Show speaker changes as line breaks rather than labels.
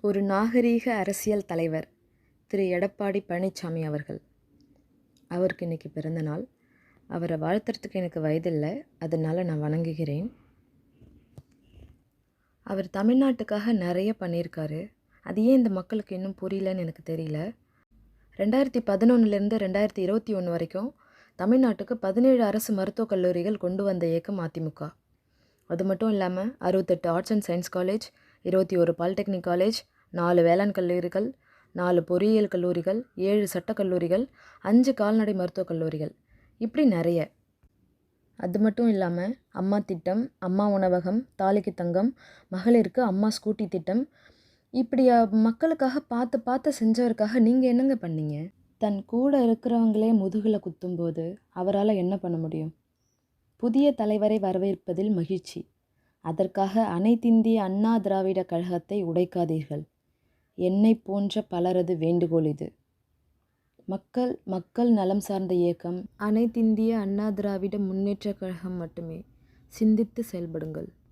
ஒரு நாகரீக அரசியல் தலைவர் திரு எடப்பாடி பழனிசாமி அவர்கள். அவருக்கு இன்றைக்கி பிறந்த நாள். அவரை வாழ்த்துறதுக்கு எனக்கு வயதில்லை, அதனால் நான் வணங்குகிறேன். அவர் தமிழ்நாட்டுக்காக நிறைய பண்ணியிருக்காரு. அது ஏன் இந்த மக்களுக்கு இன்னும் புரியலன்னு எனக்கு தெரியல. 2011 2021 வரைக்கும் தமிழ்நாட்டுக்கு 17 அரசு மருத்துவக் கல்லூரிகள் கொண்டு வந்த இயக்கம் அதிமுக. அது மட்டும் இல்லாமல் 68 arts and science college, 21 polytechnic college, 4 வேளாண் கல்லூரிகள், 4 பொறியியல் கல்லூரிகள், 7 சட்டக்கல்லூரிகள், 5 கால்நடை மருத்துவக் கல்லூரிகள், இப்படி நிறைய. அது மட்டும் இல்லாமல் அம்மா திட்டம், அம்மா உணவகம், தாலிக்கு தங்கம், மகளிருக்கு அம்மா ஸ்கூட்டி திட்டம், இப்படி மக்களுக்காக பார்த்து பார்த்து செஞ்சவருக்காக நீங்கள் என்னங்க பண்ணீங்க? தன் கூட இருக்கிறவங்களே முதுகில் குத்தும்போது அவரால் என்ன பண்ண முடியும்? புதிய தலைவரை வரவேற்பதில் மகிழ்ச்சி. அதற்காக அனைத்திந்திய அண்ணா திராவிட கழகத்தை உடைக்காதீர்கள். என்னை போன்ற பலரது வேண்டுகோள் இது. மக்கள் நலம் சார்ந்த இயக்கம் அனைத்திந்திய அண்ணா திராவிட முன்னேற்ற கழகம் மட்டுமே. சிந்தித்து செயல்படுங்கள்.